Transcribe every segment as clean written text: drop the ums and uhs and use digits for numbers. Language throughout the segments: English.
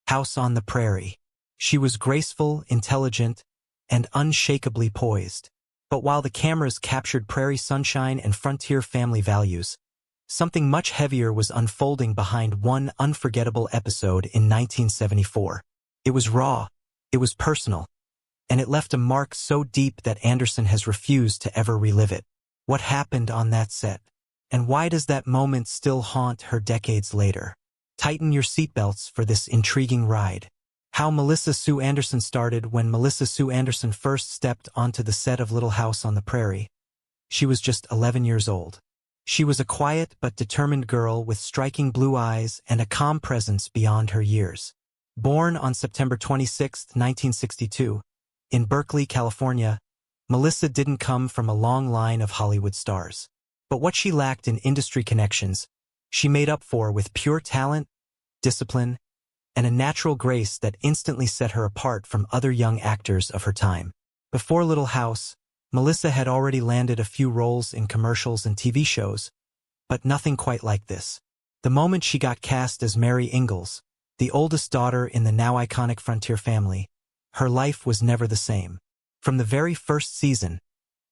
House on the Prairie. She was graceful, intelligent, and unshakably poised. But while the cameras captured prairie sunshine and frontier family values, something much heavier was unfolding behind one unforgettable episode in 1974. It was raw, it was personal, and it left a mark so deep that Anderson has refused to ever relive it. What happened on that set? And why does that moment still haunt her decades later? Tighten your seatbelts for this intriguing ride. How Melissa Sue Anderson started. When Melissa Sue Anderson first stepped onto the set of Little House on the Prairie, she was just 11 years old. She was a quiet but determined girl with striking blue eyes and a calm presence beyond her years. Born on September 26, 1962, in Berkeley, California, Melissa didn't come from a long line of Hollywood stars. But what she lacked in industry connections, she made up for with pure talent, discipline, and a natural grace that instantly set her apart from other young actors of her time. Before Little House, Melissa had already landed a few roles in commercials and TV shows, but nothing quite like this. The moment she got cast as Mary Ingalls, the oldest daughter in the now iconic Frontier family, her life was never the same. From the very first season,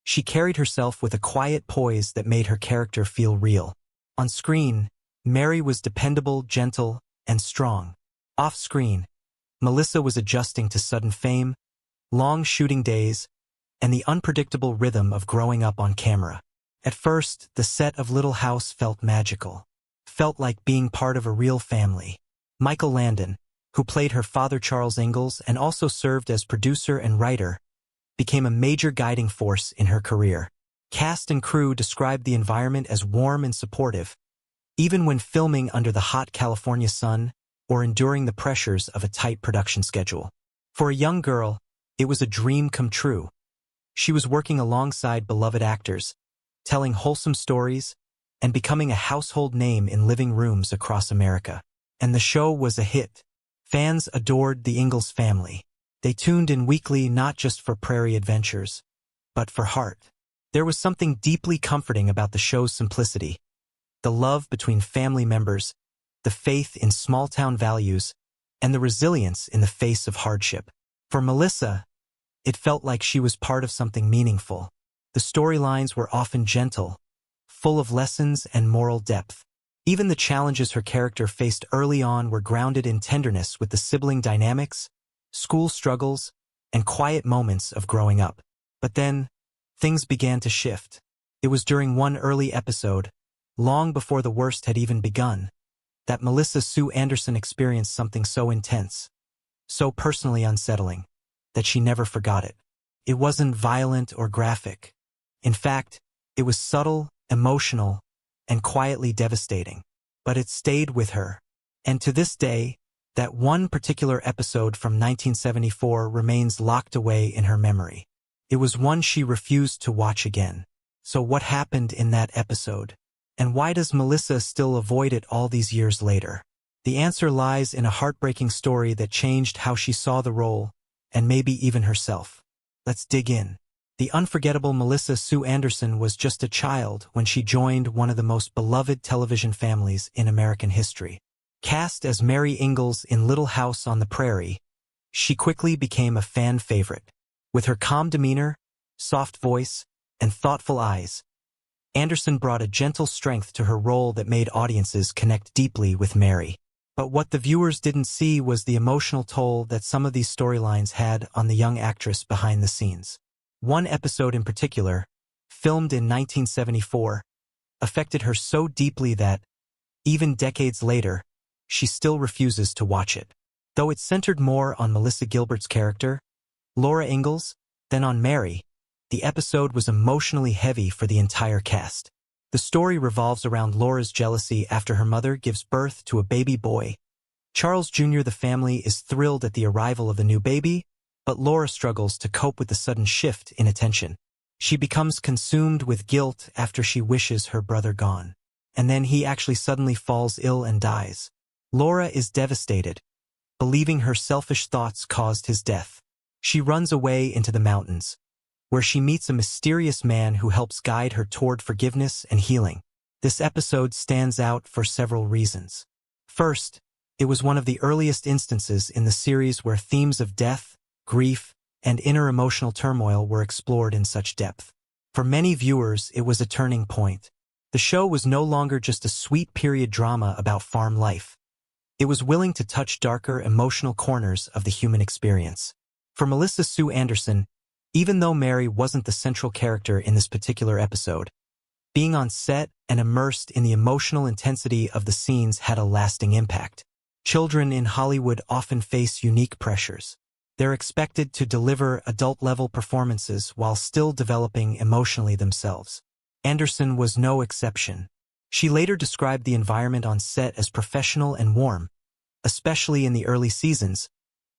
she carried herself with a quiet poise that made her character feel real. On screen, Mary was dependable, gentle, and strong. Off-screen, Melissa was adjusting to sudden fame, long shooting days, and the unpredictable rhythm of growing up on camera. At first, the set of Little House felt magical. Felt like being part of a real family. Michael Landon, who played her father Charles Ingalls and also served as producer and writer, became a major guiding force in her career. Cast and crew described the environment as warm and supportive, even when filming under the hot California sun or enduring the pressures of a tight production schedule. For a young girl, it was a dream come true. She was working alongside beloved actors, telling wholesome stories, and becoming a household name in living rooms across America. And the show was a hit. Fans adored the Ingalls family. They tuned in weekly not just for prairie adventures, but for heart. There was something deeply comforting about the show's simplicity. The love between family members, the faith in small-town values, and the resilience in the face of hardship. For Melissa, it felt like she was part of something meaningful. The storylines were often gentle, full of lessons and moral depth. Even the challenges her character faced early on were grounded in tenderness with the sibling dynamics, school struggles, and quiet moments of growing up. But then, things began to shift. It was during one early episode, long before the worst had even begun, that Melissa Sue Anderson experienced something so intense, so personally unsettling, that she never forgot it. It wasn't violent or graphic. In fact, it was subtle, emotional, and quietly devastating. But it stayed with her. And to this day, that one particular episode from 1974 remains locked away in her memory. It was one she refused to watch again. So what happened in that episode? And why does Melissa still avoid it all these years later? The answer lies in a heartbreaking story that changed how she saw the role, and maybe even herself. Let's dig in. The unforgettable Melissa Sue Anderson was just a child when she joined one of the most beloved television families in American history. Cast as Mary Ingalls in Little House on the Prairie, she quickly became a fan favorite. With her calm demeanor, soft voice, and thoughtful eyes, Anderson brought a gentle strength to her role that made audiences connect deeply with Mary. But what the viewers didn't see was the emotional toll that some of these storylines had on the young actress behind the scenes. One episode in particular, filmed in 1974, affected her so deeply that, even decades later, she still refuses to watch it. Though it centered more on Melissa Gilbert's character, Laura Ingalls, than on Mary, the episode was emotionally heavy for the entire cast. The story revolves around Laura's jealousy after her mother gives birth to a baby boy. Charles Jr. The family is thrilled at the arrival of the new baby, but Laura struggles to cope with the sudden shift in attention. She becomes consumed with guilt after she wishes her brother gone. And then he actually suddenly falls ill and dies. Laura is devastated, believing her selfish thoughts caused his death. She runs away into the mountains, where she meets a mysterious man who helps guide her toward forgiveness and healing. This episode stands out for several reasons. First, It was one of the earliest instances in the series where themes of death, grief, and inner emotional turmoil were explored in such depth. For many viewers, it was a turning point. The show was no longer just a sweet period drama about farm life. It was willing to touch darker emotional corners of the human experience. For Melissa Sue Anderson, even though Mary wasn't the central character in this particular episode, being on set and immersed in the emotional intensity of the scenes had a lasting impact. Children in Hollywood often face unique pressures. They're expected to deliver adult-level performances while still developing emotionally themselves. Anderson was no exception. She later described the environment on set as professional and warm, especially in the early seasons,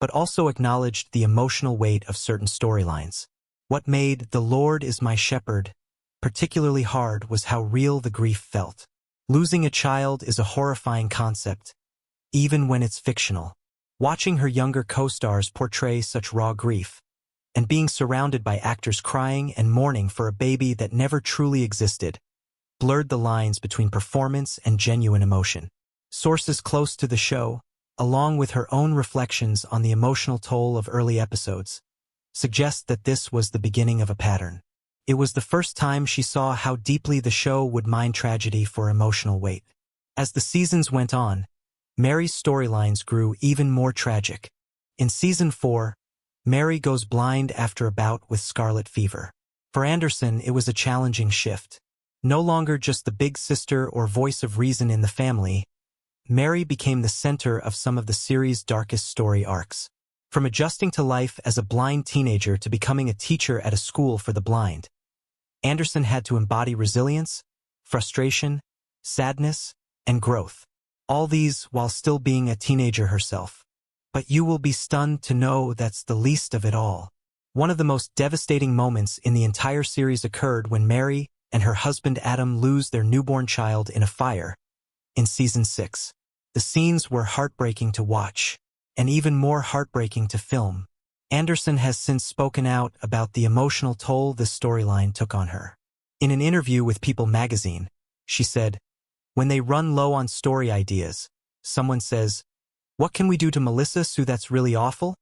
but also acknowledged the emotional weight of certain storylines. What made The Lord is My Shepherd particularly hard was how real the grief felt. Losing a child is a horrifying concept, even when it's fictional. Watching her younger co-stars portray such raw grief, and being surrounded by actors crying and mourning for a baby that never truly existed, blurred the lines between performance and genuine emotion. Sources close to the show, along with her own reflections on the emotional toll of early episodes, suggest that this was the beginning of a pattern. It was the first time she saw how deeply the show would mine tragedy for emotional weight. As the seasons went on, Mary's storylines grew even more tragic. In Season 4, Mary goes blind after a bout with scarlet fever. For Anderson, it was a challenging shift. No longer just the big sister or voice of reason in the family, Mary became the center of some of the series' darkest story arcs. From adjusting to life as a blind teenager to becoming a teacher at a school for the blind, Anderson had to embody resilience, frustration, sadness, and growth. All these while still being a teenager herself. But you will be stunned to know that's the least of it all. One of the most devastating moments in the entire series occurred when Mary and her husband Adam lose their newborn child in a fire. In Season 6, the scenes were heartbreaking to watch, and even more heartbreaking to film. Anderson has since spoken out about the emotional toll this storyline took on her. In an interview with People magazine, she said, "When they run low on story ideas, someone says, 'What can we do to Melissa Sue that's really awful?'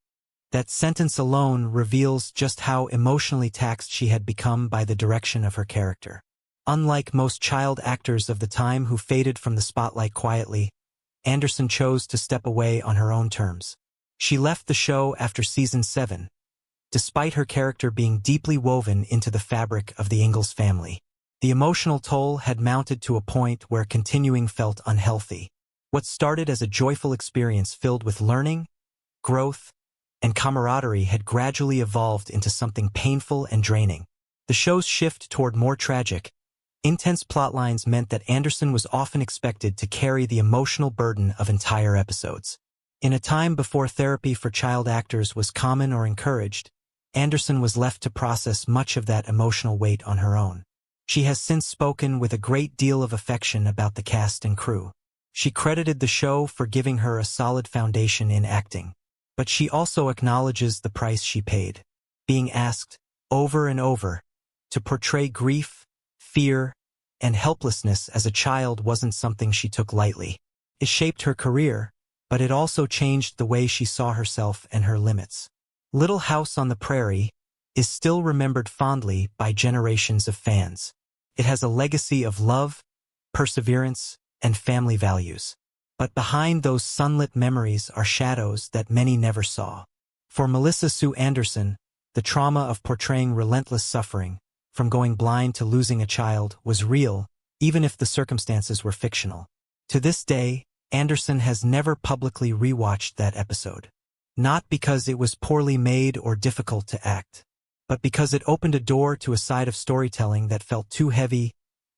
That sentence alone reveals just how emotionally taxed she had become by the direction of her character. Unlike most child actors of the time who faded from the spotlight quietly, Anderson chose to step away on her own terms. She left the show after Season 7, despite her character being deeply woven into the fabric of the Ingalls family. The emotional toll had mounted to a point where continuing felt unhealthy. What started as a joyful experience filled with learning, growth, and camaraderie had gradually evolved into something painful and draining. The show's shift toward more tragic, intense plotlines meant that Anderson was often expected to carry the emotional burden of entire episodes. In a time before therapy for child actors was common or encouraged, Anderson was left to process much of that emotional weight on her own. She has since spoken with a great deal of affection about the cast and crew. She credited the show for giving her a solid foundation in acting. But she also acknowledges the price she paid. Being asked, over and over, to portray grief, fear, and helplessness as a child wasn't something she took lightly. It shaped her career, but it also changed the way she saw herself and her limits. Little House on the Prairie is still remembered fondly by generations of fans. It has a legacy of love, perseverance, and family values. But behind those sunlit memories are shadows that many never saw. For Melissa Sue Anderson, the trauma of portraying relentless suffering, from going blind to losing a child, was real, even if the circumstances were fictional. To this day, Anderson has never publicly rewatched that episode. Not because it was poorly made or difficult to act, but because it opened a door to a side of storytelling that felt too heavy,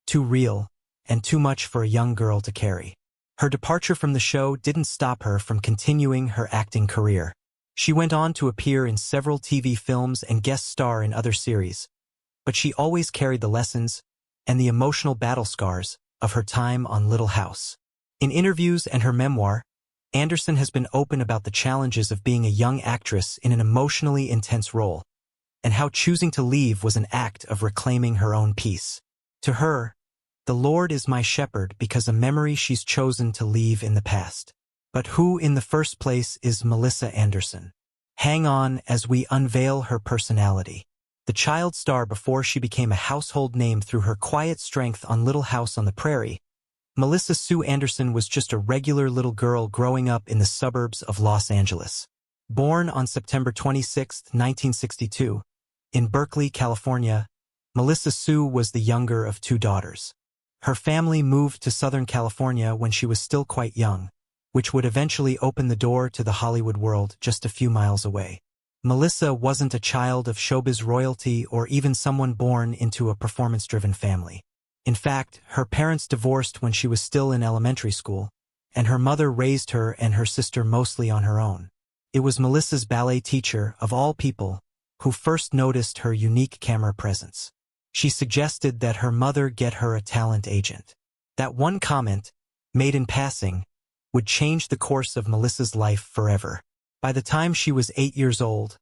too real, and too much for a young girl to carry. Her departure from the show didn't stop her from continuing her acting career. She went on to appear in several TV films and guest star in other series, but she always carried the lessons and the emotional battle scars of her time on Little House. In interviews and her memoir, Anderson has been open about the challenges of being a young actress in an emotionally intense role, and how choosing to leave was an act of reclaiming her own peace. To her, the Lord is my shepherd because a memory she's chosen to leave in the past. But who in the first place is Melissa Anderson? Hang on as we unveil her personality. The child star before she became a household name through her quiet strength on Little House on the Prairie, Melissa Sue Anderson was just a regular little girl growing up in the suburbs of Los Angeles. Born on September 26, 1962, in Berkeley, California, Melissa Sue was the younger of two daughters. Her family moved to Southern California when she was still quite young, which would eventually open the door to the Hollywood world just a few miles away. Melissa wasn't a child of showbiz royalty or even someone born into a performance-driven family. In fact, her parents divorced when she was still in elementary school, and her mother raised her and her sister mostly on her own. It was Melissa's ballet teacher, of all people, who first noticed her unique camera presence. She suggested that her mother get her a talent agent. That one comment, made in passing, would change the course of Melissa's life forever. By the time she was 8 years old,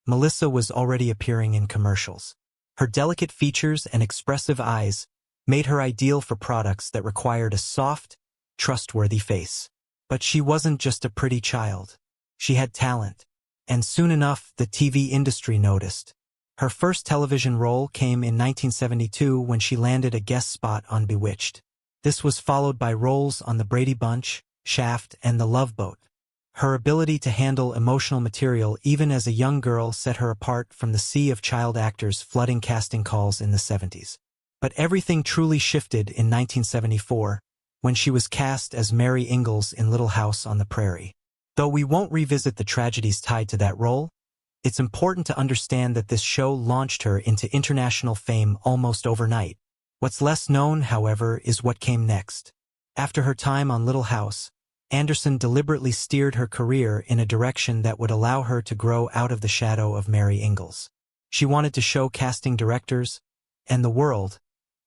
Melissa was already appearing in commercials. Her delicate features and expressive eyes made her ideal for products that required a soft, trustworthy face. But she wasn't just a pretty child. She had talent, and soon enough the TV industry noticed. Her first television role came in 1972 when she landed a guest spot on Bewitched. This was followed by roles on The Brady Bunch, Shaft, and The Love Boat. Her ability to handle emotional material even as a young girl set her apart from the sea of child actors flooding casting calls in the 70s. But everything truly shifted in 1974, when she was cast as Mary Ingalls in Little House on the Prairie. Though we won't revisit the tragedies tied to that role, it's important to understand that this show launched her into international fame almost overnight. What's less known, however, is what came next. After her time on Little House, Anderson deliberately steered her career in a direction that would allow her to grow out of the shadow of Mary Ingalls. She wanted to show casting directors, and the world,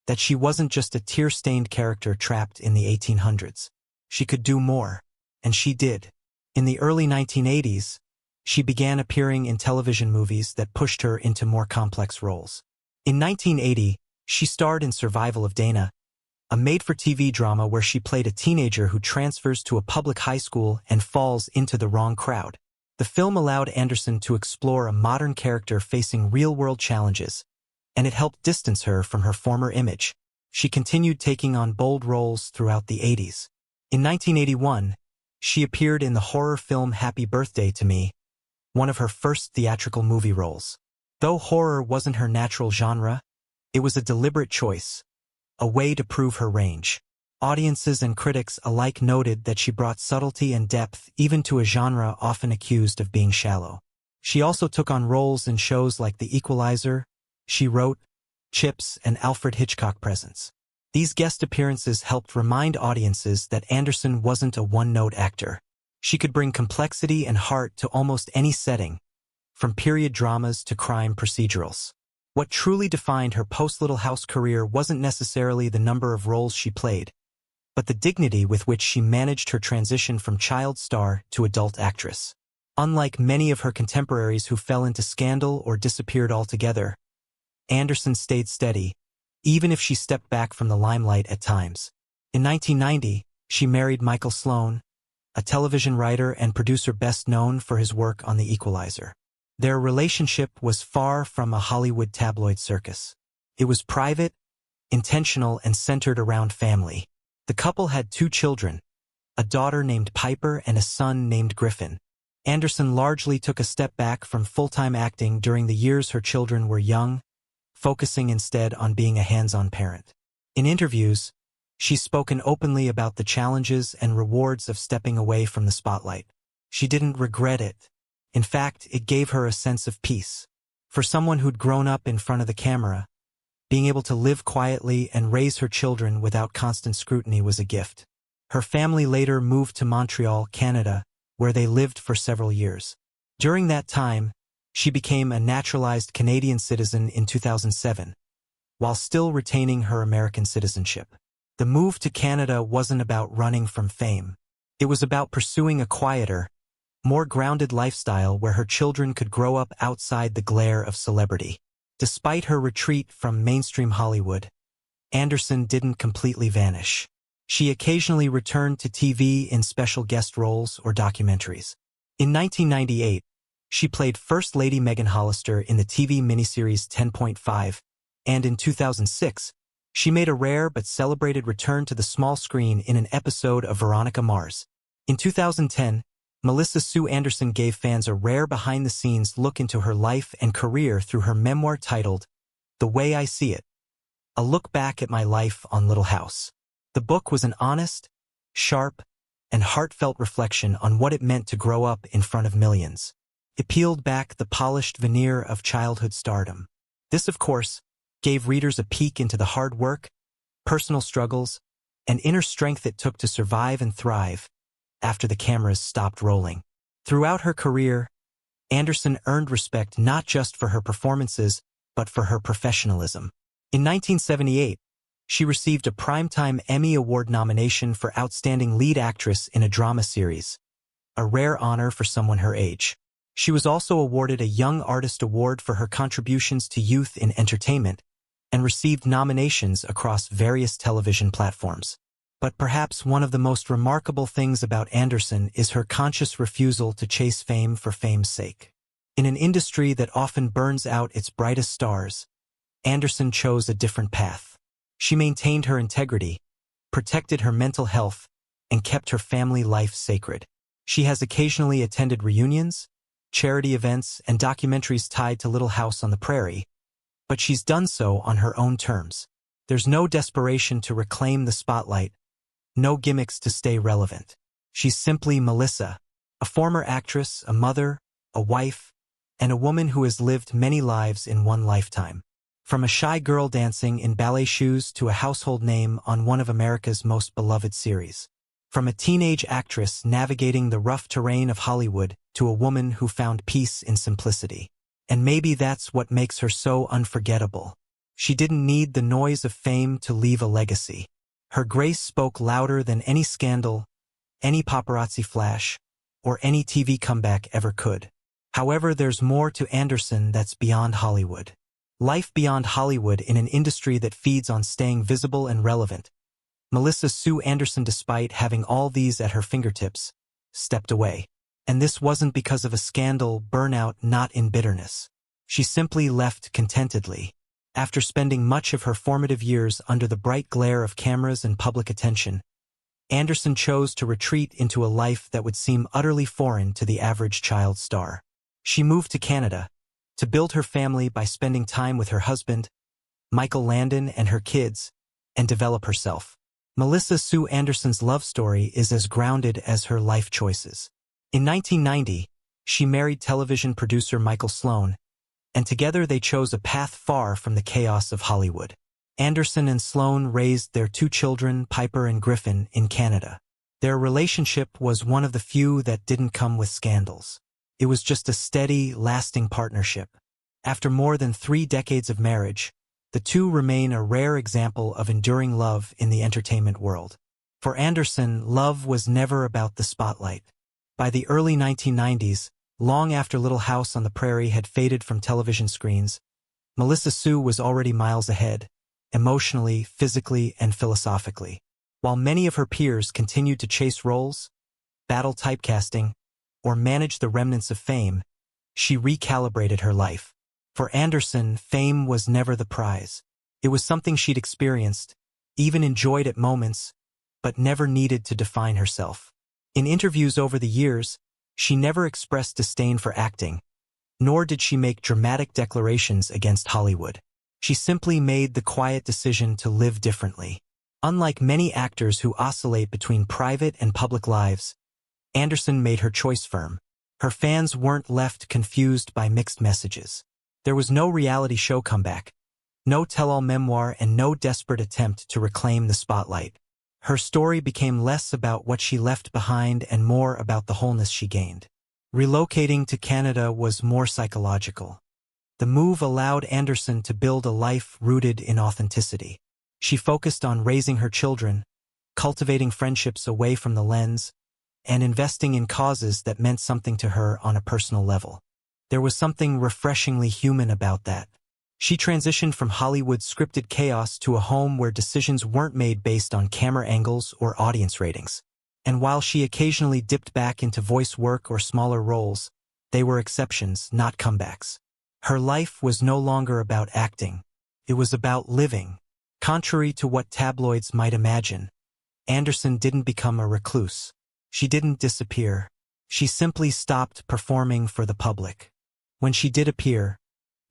that she wasn't just a tear-stained character trapped in the 1800s. She could do more, and she did. In the early 1980s, she began appearing in television movies that pushed her into more complex roles. In 1980, she starred in Survival of Dana, a made-for-TV drama where she played a teenager who transfers to a public high school and falls into the wrong crowd. The film allowed Anderson to explore a modern character facing real-world challenges, and it helped distance her from her former image. She continued taking on bold roles throughout the 80s. In 1981, she appeared in the horror film Happy Birthday to Me, one of her first theatrical movie roles. Though horror wasn't her natural genre, it was a deliberate choice, a way to prove her range. Audiences and critics alike noted that she brought subtlety and depth even to a genre often accused of being shallow. She also took on roles in shows like The Equalizer, She Wrote, Chips, and Alfred Hitchcock Presents. These guest appearances helped remind audiences that Anderson wasn't a one-note actor. She could bring complexity and heart to almost any setting, from period dramas to crime procedurals. What truly defined her post-Little House career wasn't necessarily the number of roles she played, but the dignity with which she managed her transition from child star to adult actress. Unlike many of her contemporaries who fell into scandal or disappeared altogether, Anderson stayed steady, even if she stepped back from the limelight at times. In 1990, she married Michael Sloan, a television writer and producer best known for his work on The Equalizer. Their relationship was far from a Hollywood tabloid circus. It was private, intentional, and centered around family. The couple had 2 children, a daughter named Piper and a son named Griffin. Anderson largely took a step back from full-time acting during the years her children were young, focusing instead on being a hands-on parent. In interviews, she's spoken openly about the challenges and rewards of stepping away from the spotlight. She didn't regret it. In fact, it gave her a sense of peace. For someone who'd grown up in front of the camera, being able to live quietly and raise her children without constant scrutiny was a gift. Her family later moved to Montreal, Canada, where they lived for several years. During that time, she became a naturalized Canadian citizen in 2007, while still retaining her American citizenship. The move to Canada wasn't about running from fame. It was about pursuing a quieter, more grounded lifestyle where her children could grow up outside the glare of celebrity. Despite her retreat from mainstream Hollywood, Anderson didn't completely vanish. She occasionally returned to TV in special guest roles or documentaries. In 1998, she played First Lady Megan Hollister in the TV miniseries 10.5, and in 2006, she made a rare but celebrated return to the small screen in an episode of Veronica Mars. In 2010, Melissa Sue Anderson gave fans a rare behind-the-scenes look into her life and career through her memoir titled The Way I See It, a look back at my life on Little House. The book was an honest, sharp, and heartfelt reflection on what it meant to grow up in front of millions. It peeled back the polished veneer of childhood stardom. This, of course, gave readers a peek into the hard work, personal struggles, and inner strength it took to survive and thrive after the cameras stopped rolling. Throughout her career, Anderson earned respect not just for her performances, but for her professionalism. In 1978, she received a Primetime Emmy Award nomination for Outstanding Lead Actress in a Drama Series, a rare honor for someone her age. She was also awarded a Young Artist Award for her contributions to youth in entertainment and received nominations across various television platforms. But perhaps one of the most remarkable things about Anderson is her conscious refusal to chase fame for fame's sake. In an industry that often burns out its brightest stars, Anderson chose a different path. She maintained her integrity, protected her mental health, and kept her family life sacred. She has occasionally attended reunions, charity events, and documentaries tied to Little House on the Prairie, but she's done so on her own terms. There's no desperation to reclaim the spotlight, no gimmicks to stay relevant. She's simply Melissa, a former actress, a mother, a wife, and a woman who has lived many lives in one lifetime. From a shy girl dancing in ballet shoes to a household name on one of America's most beloved series. From a teenage actress navigating the rough terrain of Hollywood to a woman who found peace in simplicity. And maybe that's what makes her so unforgettable. She didn't need the noise of fame to leave a legacy. Her grace spoke louder than any scandal, any paparazzi flash, or any TV comeback ever could. However, there's more to Anderson that's beyond Hollywood. Life beyond Hollywood in an industry that feeds on staying visible and relevant. Melissa Sue Anderson, despite having all these at her fingertips, stepped away. And this wasn't because of a scandal, burnout, not in bitterness. She simply left contentedly. After spending much of her formative years under the bright glare of cameras and public attention, Anderson chose to retreat into a life that would seem utterly foreign to the average child star. She moved to Canada to build her family by spending time with her husband, Michael Landon, and her kids, and develop herself. Melissa Sue Anderson's love story is as grounded as her life choices. In 1990, she married television producer Michael Sloan, and together they chose a path far from the chaos of Hollywood. Anderson and Sloan raised their 2 children, Piper and Griffin, in Canada. Their relationship was one of the few that didn't come with scandals. It was just a steady, lasting partnership. After more than 3 decades of marriage, the two remain a rare example of enduring love in the entertainment world. For Anderson, love was never about the spotlight. By the early 1990s, long after Little House on the Prairie had faded from television screens, Melissa Sue was already miles ahead, emotionally, physically, and philosophically. While many of her peers continued to chase roles, battle typecasting, or manage the remnants of fame, she recalibrated her life. For Anderson, fame was never the prize. It was something she'd experienced, even enjoyed at moments, but never needed to define herself. In interviews over the years, she never expressed disdain for acting, nor did she make dramatic declarations against Hollywood. She simply made the quiet decision to live differently. Unlike many actors who oscillate between private and public lives, Anderson made her choice firm. Her fans weren't left confused by mixed messages. There was no reality show comeback, no tell-all memoir, and no desperate attempt to reclaim the spotlight. Her story became less about what she left behind and more about the wholeness she gained. Relocating to Canada was more psychological. The move allowed Anderson to build a life rooted in authenticity. She focused on raising her children, cultivating friendships away from the lens, and investing in causes that meant something to her on a personal level. There was something refreshingly human about that. She transitioned from Hollywood's scripted chaos to a home where decisions weren't made based on camera angles or audience ratings. And while she occasionally dipped back into voice work or smaller roles, they were exceptions, not comebacks. Her life was no longer about acting. It was about living. Contrary to what tabloids might imagine, Anderson didn't become a recluse. She didn't disappear. She simply stopped performing for the public. When she did appear,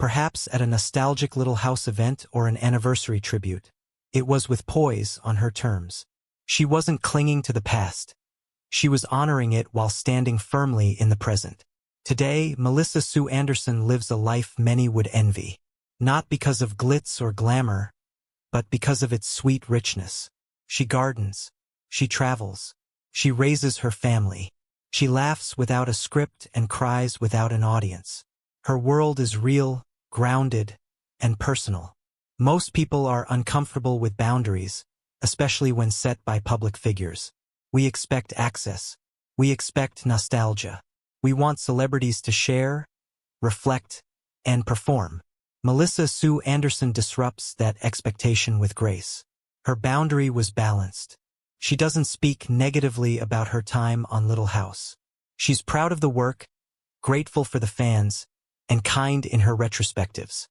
perhaps at a nostalgic Little House event or an anniversary tribute, it was with poise on her terms. She wasn't clinging to the past. She was honoring it while standing firmly in the present. Today, Melissa Sue Anderson lives a life many would envy. Not because of glitz or glamour, but because of its sweet richness. She gardens. She travels. She raises her family. She laughs without a script and cries without an audience. Her world is real, grounded, and personal. Most people are uncomfortable with boundaries, especially when set by public figures. We expect access. We expect nostalgia. We want celebrities to share, reflect, and perform. Melissa Sue Anderson disrupts that expectation with grace. Her boundary was balanced. She doesn't speak negatively about her time on Little House. She's proud of the work, grateful for the fans, and kind in her retrospectives.